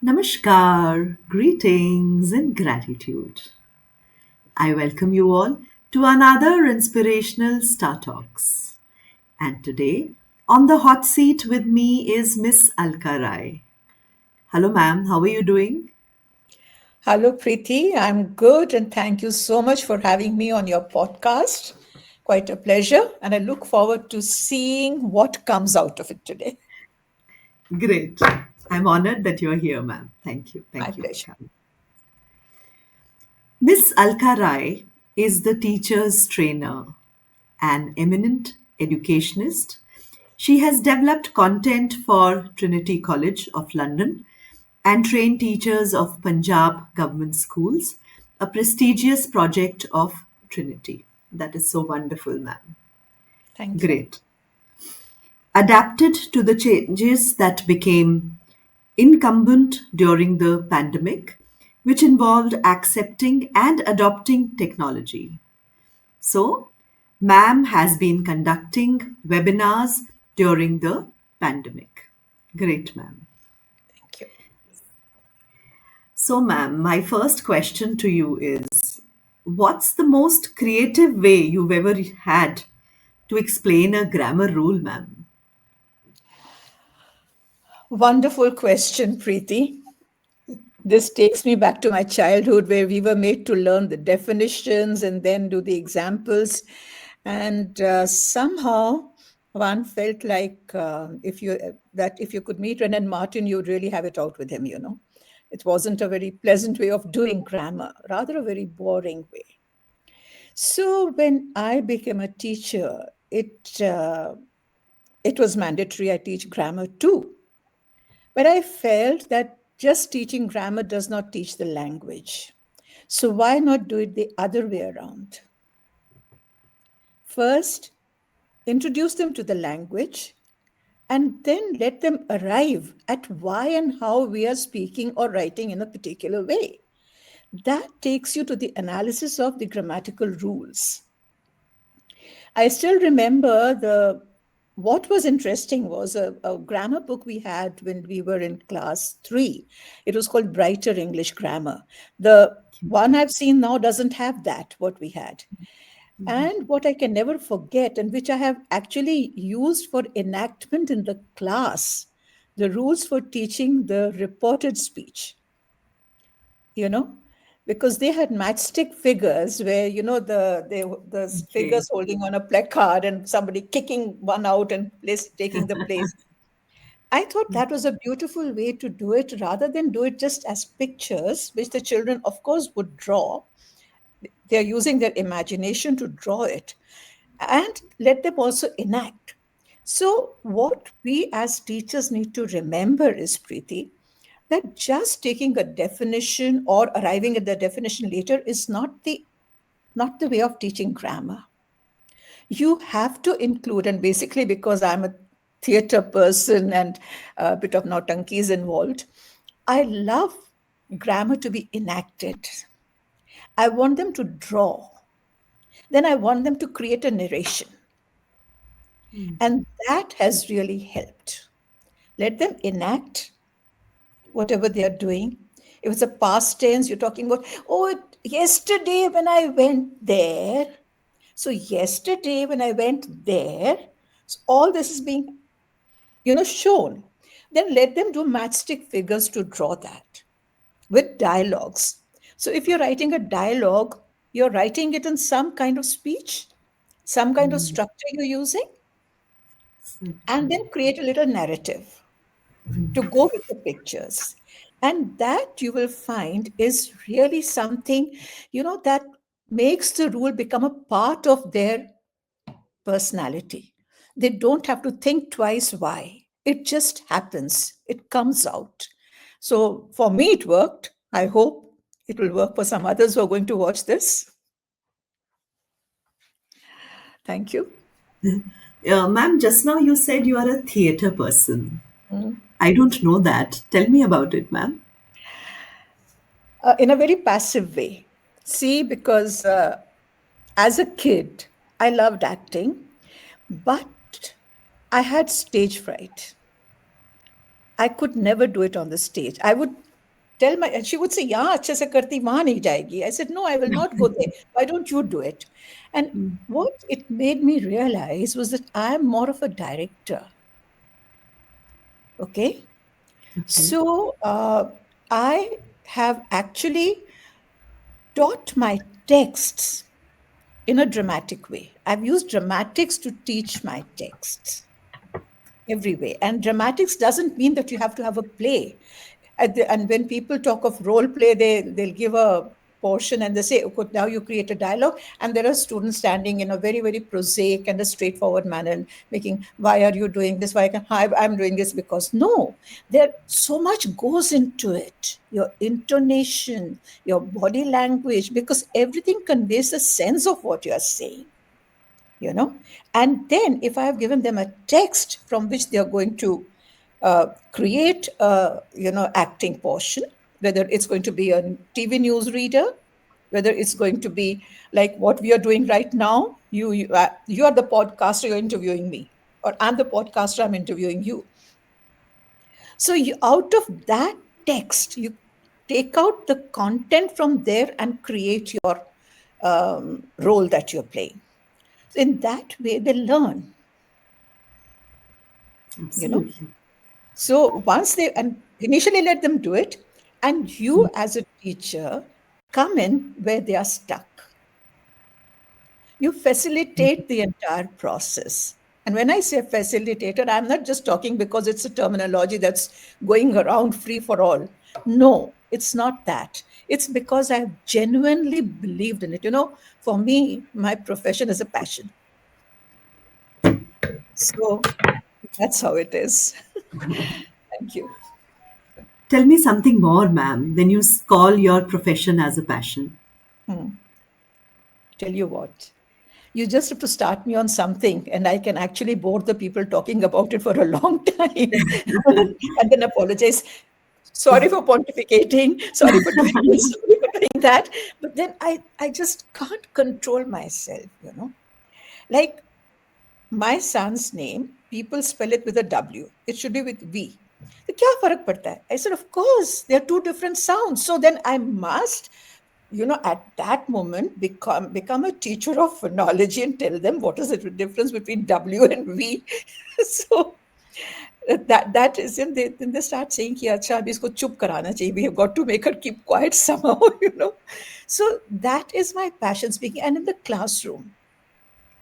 Namaskar, greetings, and gratitude. I welcome you all to another inspirational Star Talks. And today, on the hot seat with me is Miss Alka. Hello, ma'am. How are you doing? Hello, Preeti. I'm good, and thank you so much for having me on your podcast. Quite a pleasure, and I look forward to seeing what comes out of it today. Great. I'm honored that you're here, ma'am. Thank you. My Thank you for pleasure. coming. Miss Alka is the teacher's trainer, an eminent educationist. She has developed content for Trinity College of London and trained teachers of Punjab government schools, a prestigious project of Trinity. That is so wonderful, ma'am. Thank you. Great. Adapted to the changes that became incumbent during the pandemic, which involved accepting and adopting technology. So, ma'am has been conducting webinars during the pandemic. Great, ma'am. Thank you. So, ma'am, my first question to you is what's the most creative way you've ever had to explain a grammar rule, ma'am? Wonderful question, Preeti. This takes me back to my childhood where we were made to learn the definitions and then do the examples. And somehow one felt like if you could meet Renan Martin, you'd really have it out with him. It wasn't a very pleasant way of doing grammar, rather a very boring way. So when I became a teacher, it was mandatory I teach grammar too. But I felt that just teaching grammar does not teach the language. So why not do it the other way around? First, introduce them to the language and then let them arrive at why and how we are speaking or writing in a particular way. That takes you to the analysis of the grammatical rules. I still remember the what was interesting was a grammar book we had when we were in class three. It was called Brighter English Grammar. The one I've seen now doesn't have that, what we had. And what I can never forget, and which I have actually used for enactment in the class, the rules for teaching the reported speech, you know, because they had matchstick figures where, the Okay. figures holding on a placard and somebody kicking one out and taking the place. I thought that was a beautiful way to do it rather than do it just as pictures, which the children, of course, would draw. They're using their imagination to draw it and let them also enact. So, what we as teachers need to remember is, Preeti, that just taking a definition or arriving at the definition later is not the way of teaching grammar. You have to include, and basically because I'm a theater person and a bit of nautanki is involved, I love grammar to be enacted. I want them to draw. Then I want them to create a narration. And that has really helped. Let them enact whatever they are doing. If it's a past tense, you're talking about, yesterday when I went there. So, yesterday when I went there, so all this is being, shown. Then let them do matchstick figures to draw that with dialogues. So, if you're writing a dialogue, you're writing it in some kind of speech, some kind of structure you're using, and then create a little narrative to go with the pictures. And that you will find is really something, that makes the rule become a part of their personality. They don't have to think twice why. It just happens, it comes out. So for me, it worked. I hope it will work for some others who are going to watch this. Thank you. Ma'am, just now you said you are a theater person. Mm. I don't know that. Tell me about it, ma'am. In a very passive way. See, because as a kid, I loved acting, but I had stage fright. I could never do it on the stage. I would. tell my, and she would say, yeah, अच्छे से करती वहाँ नहीं जाएगी. I said, no, I will not go there. Why don't you do it? And what it made me realize was that I am more of a director. Okay. Okay. So I have actually taught my texts in a dramatic way. I've used dramatics to teach my texts every way. And dramatics doesn't mean that you have to have a play. And when people talk of role play, they'll give a portion and they say, okay, now you create a dialogue. And there are students standing in a very, very prosaic and a straightforward manner and making, why are you doing this? I'm doing this because no, there so much goes into it. Your intonation, your body language, because everything conveys a sense of what you are saying, you know. And then if I have given them a text from which they are going to create a, acting portion, whether it's going to be a TV news reader, whether it's going to be like what we are doing right now, you are the podcaster, you're interviewing me, or I'm the podcaster, I'm interviewing you. So out of that text, you take out the content from there and create your role that you're playing. In that way, they learn, you know. Absolutely. So once they, and initially let them do it, and you as a teacher come in where they are stuck. You facilitate the entire process. And when I say facilitator, I'm not just talking because it's a terminology that's going around free for all. No, it's not that. It's because I've genuinely believed in it. You know, for me, my profession is a passion. So that's how it is. Thank you. Tell me something more, ma'am, when you call your profession as a passion. Hmm. Tell you what. You just have to start me on something, and I can actually bore the people talking about it for a long time and then apologize. Sorry for pontificating, sorry for doing this, sorry for doing that. But then I just can't control myself, you know. Like my son's name, people spell it with a W. It should be with V. तो क्या फर्क पड़ता है? I said, of course, they are two different sounds. So then I must, at that moment become a teacher of phonology and tell them what is the difference between W and V. So that is, and then they start saying, कि अच्छा अभी इसको चुप कराना चाहिए. We have got to make her keep quiet somehow, you know. So that is my passion speaking. And in the classroom,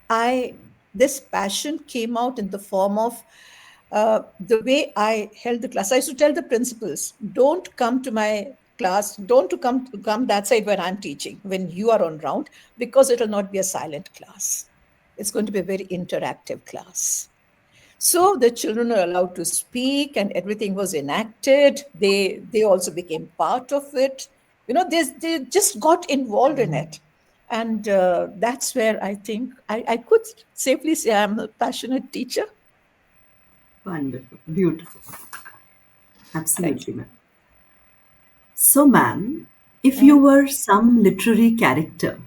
I this passion came out in the form of the way I held the class. I used to tell the principals, "Don't come to my class. Don't to come that side where I'm teaching when you are on round, because it will not be a silent class. It's going to be a very interactive class." So the children are allowed to speak, and everything was enacted. They also became part of it. They just got involved in it, and that's where I think I could safely say I'm a passionate teacher. Wonderful. Beautiful. Thank Absolutely, ma'am. So, ma'am, if you you. were some literary character,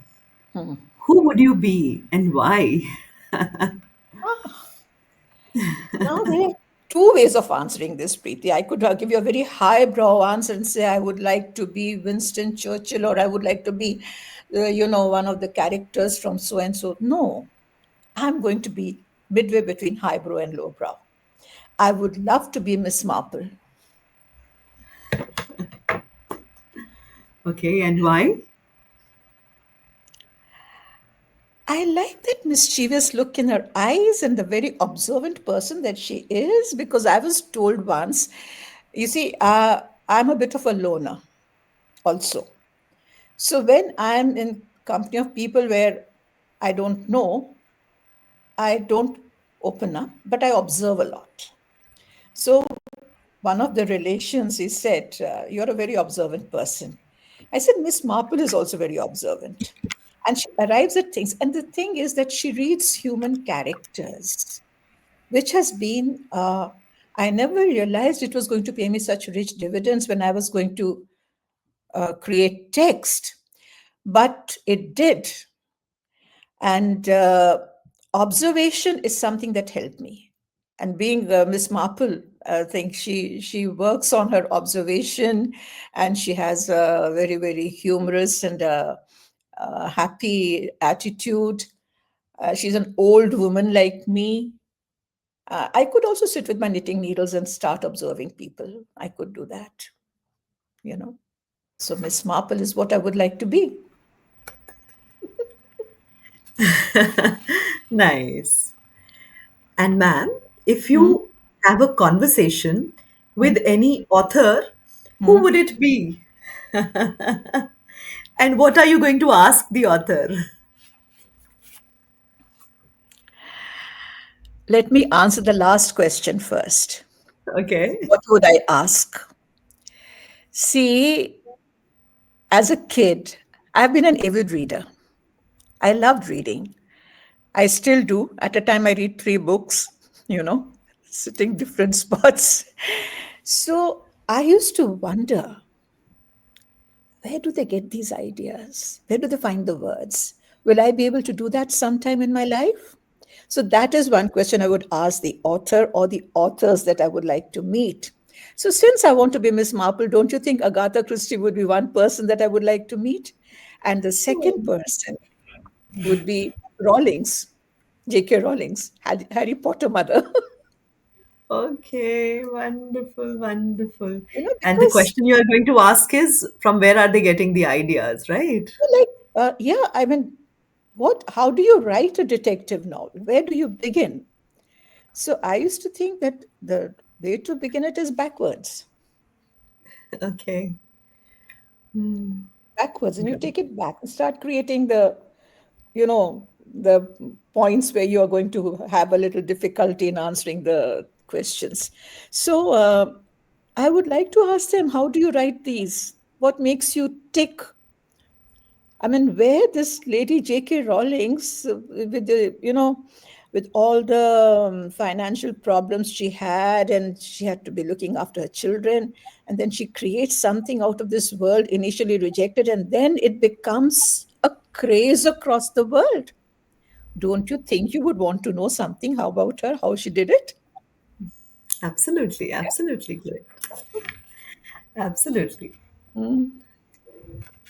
Mhm. who would you be and why? Ah, now there are two ways of answering this, Preeti. I could give you a very highbrow answer and say I would like to be Winston Churchill, or I would like to be, one of the characters from so and so. No, I'm going to be midway between highbrow and lowbrow. I would love to be Miss Marple. Okay, and why? I like that mischievous look in her eyes and the very observant person that she is, because I was told once, you see, I'm a bit of a loner also. So when I'm in company of people where I don't know, I don't open up, but I observe a lot. So one of the relations, he said, "You're a very observant person." I said, "Miss Marple is also very observant. And she arrives at things. And the thing is that she reads human characters, which has been, I never realized it was going to pay me such rich dividends when I was going to create text, but it did. And observation is something that helped me. And being Miss Marple I think she works on her observation, and she has a very very humorous and happy attitude. She's an old woman like me. I could also sit with my knitting needles and start observing people. I could do that, you know. So Miss Marple is what I would like to be. Nice. And ma'am, if Hmm? you have a conversation Hmm? with any author, who Hmm? would it be? And what are you going to ask the author? Let me answer the last question first. Okay. What would I ask? See, as a kid, I've been an avid reader. I loved reading. I still do. At a time, I read 3 books, sitting different spots. So I used to wonder, where do they get these ideas? Where do they find the words? Will I be able to do that sometime in my life? So that is one question I would ask the author or the authors that I would like to meet. So since I want to be Miss Marple, don't you think Agatha Christie would be one person that I would like to meet? And the second person would be Rawlings, J.K. Rawlings, Harry Potter mother. Okay, wonderful, wonderful. And the Because question you are going to ask is from where are they getting the ideas, right? like, yeah, I mean, how do you write a detective novel? Where do you begin? So I used to think that the way to begin it is Okay. Hmm. backwards, and you Good. take it back and start creating the points where you are going to have a little difficulty in answering the questions. So I would like to ask them, how do you write these? What makes you tick? I mean, where this lady J.K. Rowling's, with with all the financial problems she had, and she had to be looking after her children, and then she creates something out of this world, initially rejected, and then it becomes a craze across the world. Don't you think you would want to know something? How about her? How she did it? Absolutely, absolutely good. Absolutely. Mm,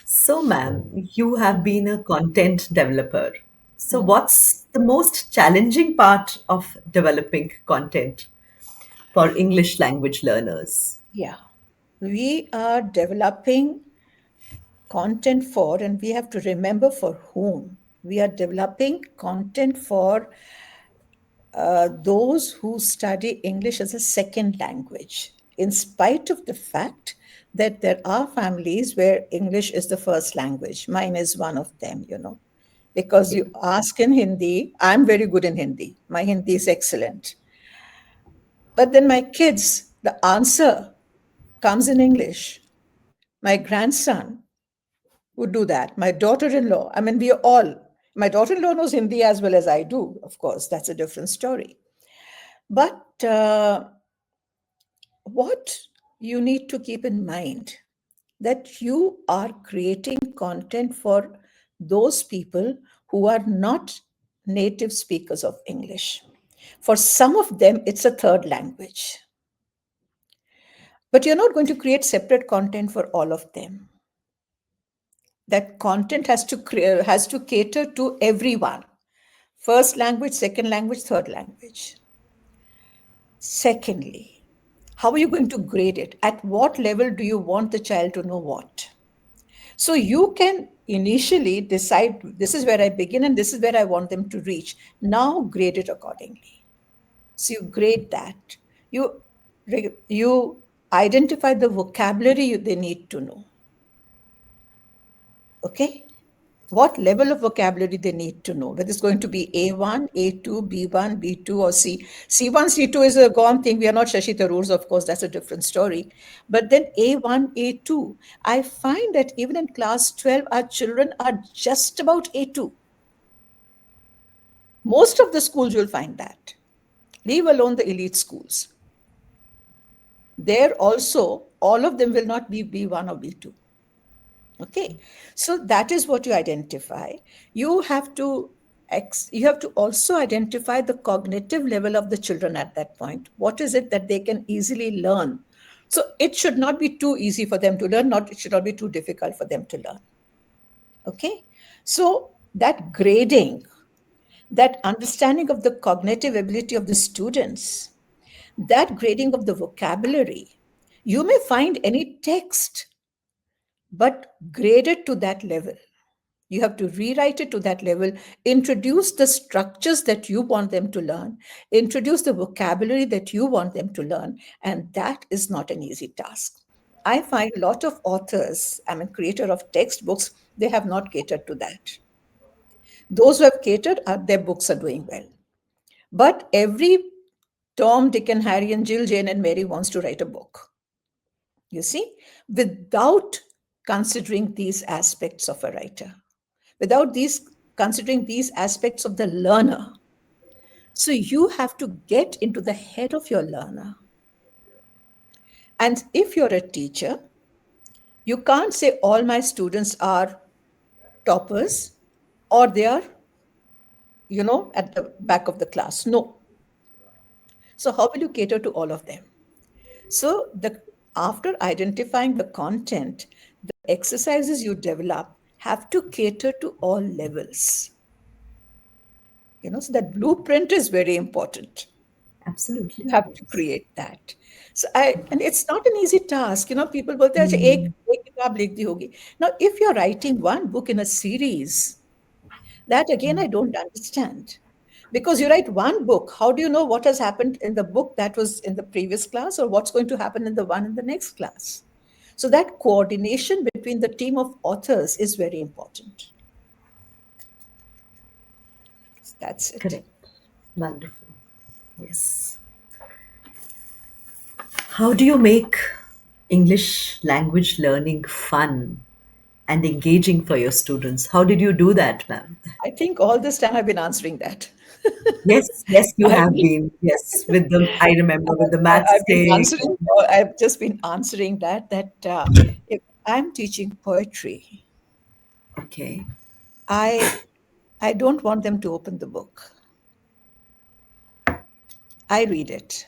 So, ma'am, you have been a content developer. So, mm. what's the most challenging part of developing content for English language learners? Yeah. We are developing content for, and we have to remember for whom. We are developing content for those who study English as a second language, in spite of the fact that there are families where English is the first language. Mine is one of them, because you ask in Hindi, I'm very good in Hindi. My Hindi is excellent. But then my kids, the answer comes in English. My grandson would do that. My daughter in law, I mean, my daughter in law knows Hindi as well as I do, of course, that's a different story. But what you need to keep in mind that you are creating content for those people who are not native speakers of English. For some of them, it's a third language. But you're not going to create separate content for all of them. That content has to cater to everyone. First language, second language, third language. Secondly, how are you going to grade it? At what level do you want the child to know what? So you can initially decide, this is where I begin and this is where I want them to reach. Now grade it accordingly. So you grade that. You identify the vocabulary they need to know. Okay? What level of vocabulary they need to know, whether it's going to be A1, A2, B1, B2, or C. C1, C2 is a gone thing. We are not Shashi Tharoors, of course, that's a different story. But then A1, A2, I find that even in class 12, our children are just about A2. Most of the schools you'll find that. Leave alone the elite schools. There also, all of them will not be B1 or B2. Okay, so that is what you identify. You have to You have to also identify the cognitive level of the children at that point. What is it that they can easily learn? So it should not be too easy for them to learn, not it should not be too difficult for them to learn. Okay? So that grading, that understanding of the cognitive ability of the students, that grading of the vocabulary, you may find any text, but grade it to that level. You have to rewrite it to that level, introduce the structures that you want them to learn, introduce the vocabulary that you want them to learn, and that is not an easy task. I find a lot of authors, I mean, creator of textbooks, they have not catered to that. Those who have catered, their books are doing well. But every Tom, Dick, and Harry, and Jill, Jane, and Mary wants to write a book, you see, without considering these aspects of a writer, without these considering these aspects of the learner. So you have to get into the head of your learner. And if you're a teacher, you can't say all my students are toppers or they are, at the back of the class. No. So how will you cater to all of them? So the after identifying the content, the exercises you develop have to cater to all levels. So that blueprint is very important. Absolutely. You have to Yes. create that. And it's not an easy task. People बोलते हैं, "अच्छा, Hmm. एक किताब लिख दी होगी." Now, if you're writing one book in a series, that again I don't understand. Because you write one book, how do you know what has happened in the book that was in the previous class or what's going to happen in the one in the next class? So that coordination between the team of authors is very important. That's it. Correct. Wonderful. Yes. How do you make English language learning fun and engaging for your students? How did you do that, ma'am? I think all this time I've been answering that. Yes, yes, you I've have been been. Yes, with the, I remember with the I've been matchstick. answering, I've just been answering that if I'm teaching poetry, Okay, I I don't want them to open the book. I read it.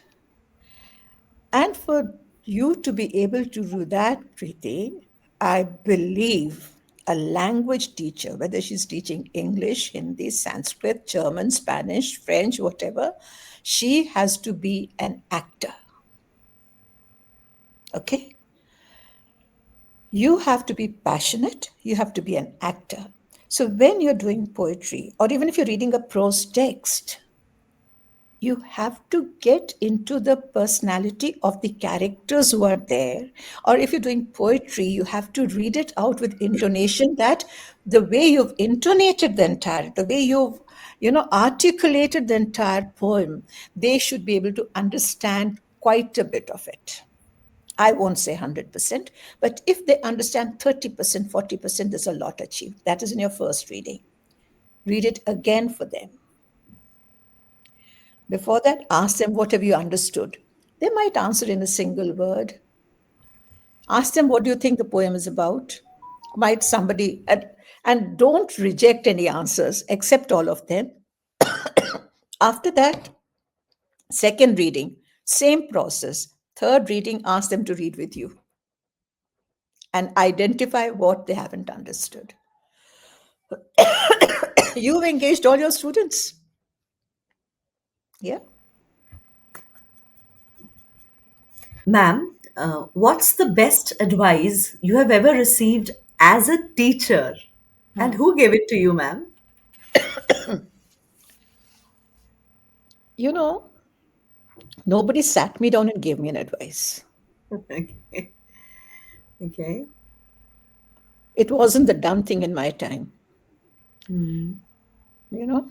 And for you to be able to do that, Preeti, I believe a language teacher, whether she's teaching English, Hindi, Sanskrit, German, Spanish, French, whatever, she has to be an actor. Okay? You have to be passionate, you have to be an actor. So when you're doing poetry, or even if you're reading a prose text, you have to get into the personality of the characters who are there. Or if you're doing poetry, you have to read it out with intonation, that the way you've intonated the entire, the way you've, articulated the entire poem, they should be able to understand quite a bit of it. I won't say 100%, but if they understand 30%, 40%, there's a lot achieved. That is in your first reading. Read it again for them. Before that, ask them, what have you understood? They might answer in a single word. Ask them, what do you think the poem is about? Might somebody, and don't reject any answers, accept all of them. After that, second reading, same process. Third reading, ask them to read with you and identify what they haven't understood. You've engaged all your students. Yeah. ma'am, what's the best advice you have ever received as a teacher? And Hmm. who gave it to you, ma'am? You know, nobody sat me down and gave me an advice. Okay. Okay. It wasn't the done thing in my time. Hmm. You know,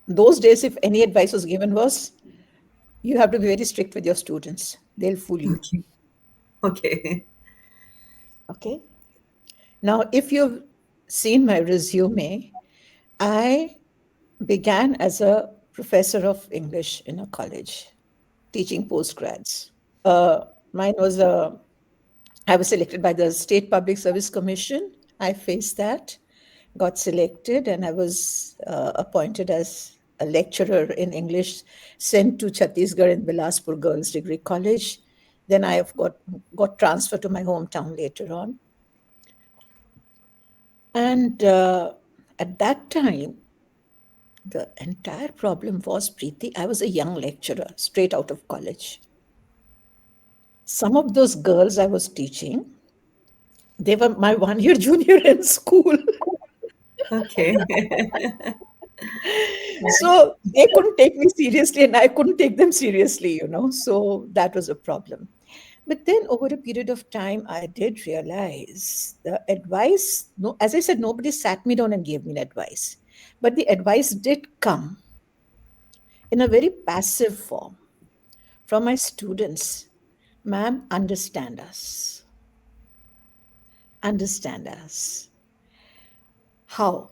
those days, if any advice was given, was you have to be very strict with your students. They'll fool you. Okay. Okay. Okay. Now, if you've seen my resume, I began as a professor of English in a college, teaching postgrads. Mine was I was selected by the State Public Service Commission. I faced that. got selected, and I was appointed as a lecturer in English, sent to Chhattisgarh in Bilaspur Girls Degree College. Then I have got transferred to my hometown later on. And at that time, the entire problem was, Preeti, I was a young lecturer straight out of college. Some of those girls I was teaching, they were my 1 year junior in school. Okay. So they couldn't take me seriously, and I couldn't take them seriously. So that was a problem. But then over a period of time, I did realize the advice, no, as I said, nobody sat me down and gave me advice. But the advice did come in a very passive form from my students. Ma'am, understand us. Understand us. How?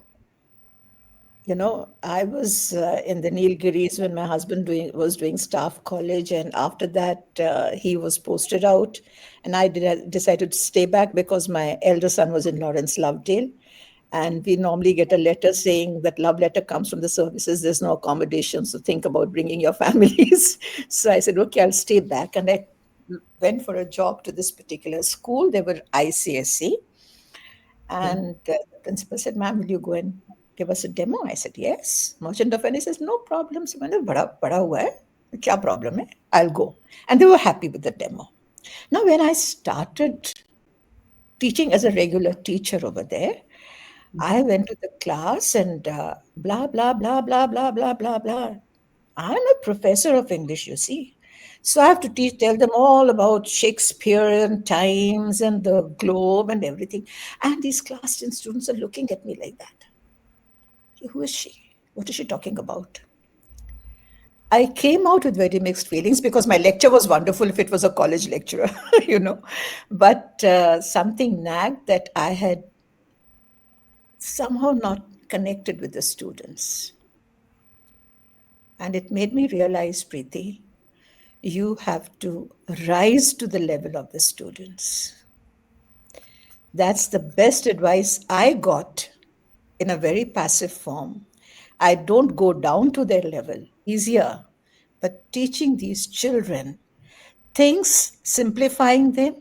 I was in the Nilgiris when my husband was doing staff college, and after that, he was posted out, and I decided to stay back because my elder son was in Lawrence Lovedale, and we normally get a letter saying that love letter comes from the services. There's no accommodation, so think about bringing your families. So I said, okay, I'll stay back, and I went for a job to this particular school. They were ICSE. Okay. And the principal said, ma'am, will you go and give us a demo? I said, yes. Merchant of Venice says, no problem. So मैंने बड़ा हुआ है क्या problem है? I'll go. And they were happy with the demo. Now, when I started teaching as a regular teacher over there, I went to the class and blah, blah, blah, blah, blah, blah, blah, blah. I'm a professor of English, you see. So I have to tell them all about Shakespeare and times and the globe and everything. And these class 10 students are looking at me like that. Who is she? What is she talking about? I came out with very mixed feelings because my lecture was wonderful if it was a college lecturer, you know. But something nagged that I had somehow not connected with the students. And it made me realize, Preeti, you have to rise to the level of the students. That's the best advice I got in a very passive form. I don't go down to their level, easier, but teaching these children things, simplifying them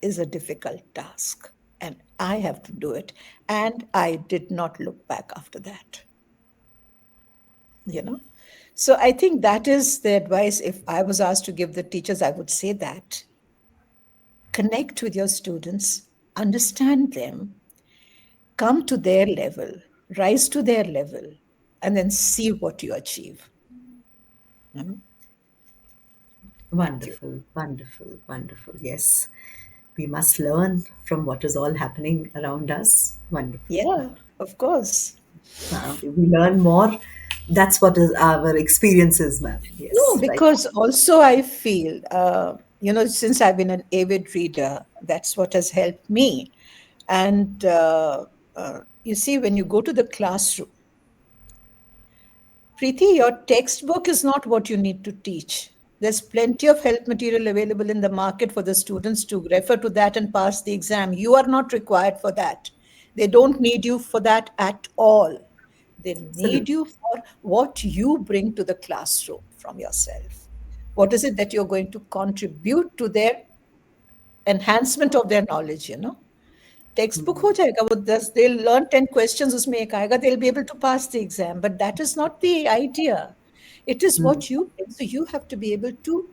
is a difficult task. And I have to do it. And I did not look back after that, you know. So I think that is the advice. If I was asked to give the teachers, I would say that connect with your students, understand them, come to their level, rise to their level, and then see what you achieve. You know? Thank you. Wonderful, wonderful, wonderful. Yes. We must learn from what is all happening around us. Wonderful, Yeah, wonderful. of course. We learn more. That's what is our experiences, ma'am. No, Yes, right. because also I feel, since I've been an avid reader, that's what has helped me. And you see, when you go to the classroom, Preeti, your textbook is not what you need to teach. There's plenty of help material available in the market for the students to refer to that and pass the exam. You are not required for that. They don't need you for that at all. They need Absolutely. you for what you bring to the classroom from yourself. What is it that you're going to contribute to their enhancement of their knowledge? Text book हो जाएगा वो 10 they'll learn 10 questions उसमें एक आएगा they'll be able to pass the exam, but that is not the idea. It is Mm, what you bring. So you have to be able to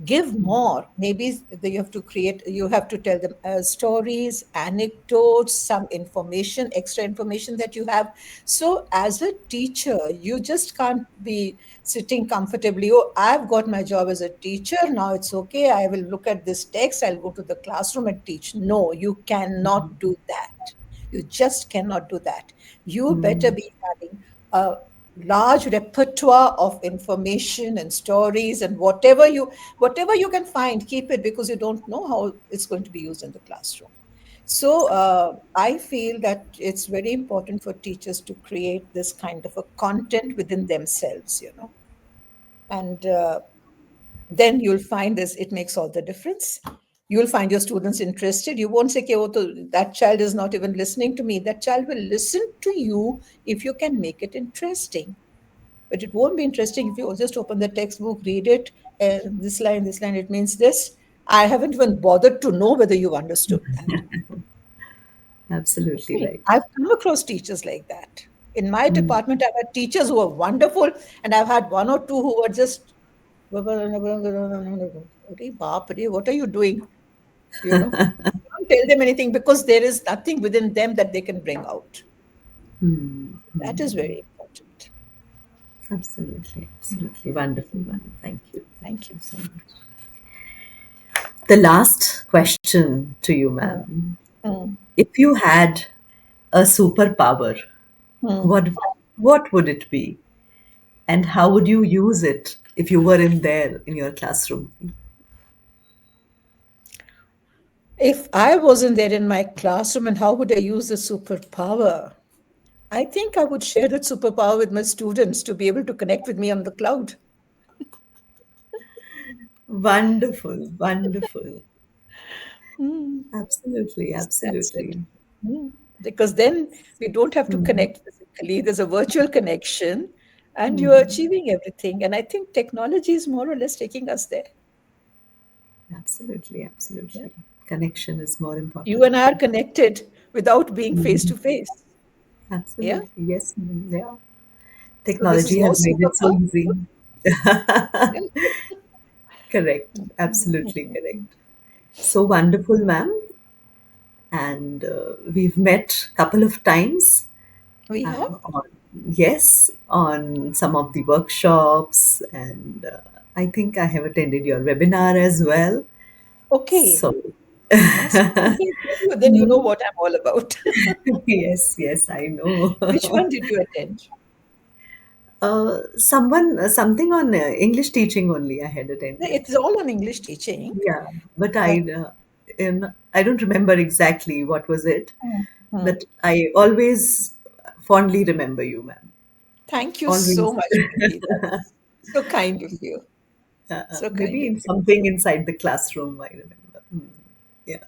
give more. Maybe you have to create, you have to tell them stories, anecdotes, some information, extra information that you have. So as a teacher, you just can't be sitting comfortably. Oh, I've got my job as a teacher. Now it's okay. I will look at this text. I'll go to the classroom and teach. No, you cannot do that. You just cannot do that. You better mm, be having a large repertoire of information and stories, and whatever you can find, keep it, because you don't know how it's going to be used in the classroom. So I feel that it's very important for teachers to create this kind of a content within themselves. And then you'll find this, it makes all the difference. You'll find your students interested. You won't say, "Okay, oh, that child is not even listening to me." That child will listen to you if you can make it interesting. But it won't be interesting if you just open the textbook, read it, this line, it means this. I haven't even bothered to know whether you understood that. Absolutely Okay. right. I've come across teachers like that. In my department, I've had teachers who are wonderful, and I've had one or two who were just, "What are you doing?" You know, you don't tell them anything because there is nothing within them that they can bring out. That is very important. Absolutely, Mm, absolutely. Wonderful, mm. ma'am. Thank you. Thank Thank you. you so much. The last question to you, Mm, ma'am. mm, If you had a superpower, mm. what what would it be? And how would you use it if you were in there in your classroom? If I wasn't there in my classroom, and how would I use the superpower? I think I would share that superpower with my students to be able to connect with me on the cloud. Wonderful, wonderful. Mm, Absolutely, that's it. absolutely. Mm. Because then we don't have to connect physically. There's a virtual connection and you're achieving everything. And I think technology is more or less taking us there. Absolutely, Yeah. absolutely. Connection is more You important. and I are connected without being face to face. Yeah. Absolutely, yes, ma'am. Yeah. So this is Technology your has made it so superpower. easy. Yeah. Correct, absolutely correct. So wonderful, ma'am. And we've met a couple of times. We have. On, yes, on some of the workshops, and I think I have attended your webinar as well. Okay. So, That's okay. Then you know what I'm all about. yes, yes, I know. Which one did you attend? Something on English teaching only I had attended. It's all on English teaching. Yeah, but Uh, I don't remember exactly what was it, hmm. but I always fondly remember you, ma'am. Thank you so Always. much, Preeti. That's so kind of you. So kind Maybe of in you. something inside the classroom, I remember. Yeah.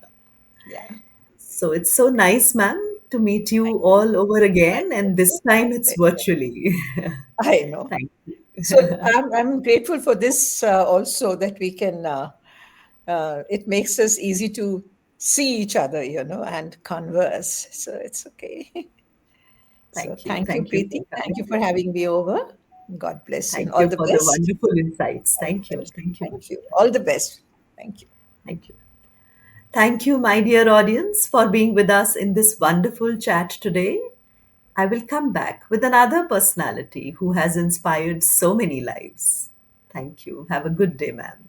Yeah. So it's so nice, ma'am, to meet Thank you you. all over My again, and this pleasure. time My it's pleasure. virtually. I know. Thank you. So I'm grateful for this also that we can, it makes us easy to see each other, and converse. So it's okay. So Thank you. thank you, Thank you Preeti. for Thank you coming. for having me over. God bless you and Thank all you the for the best. wonderful insights. All Thank the you. best. Thank you, ma'am. Thank you. All the best. Thank you. Thank you. Thank you, my dear audience, for being with us in this wonderful chat today. I will come back with another personality who has inspired so many lives. Thank you. Have a good day, ma'am.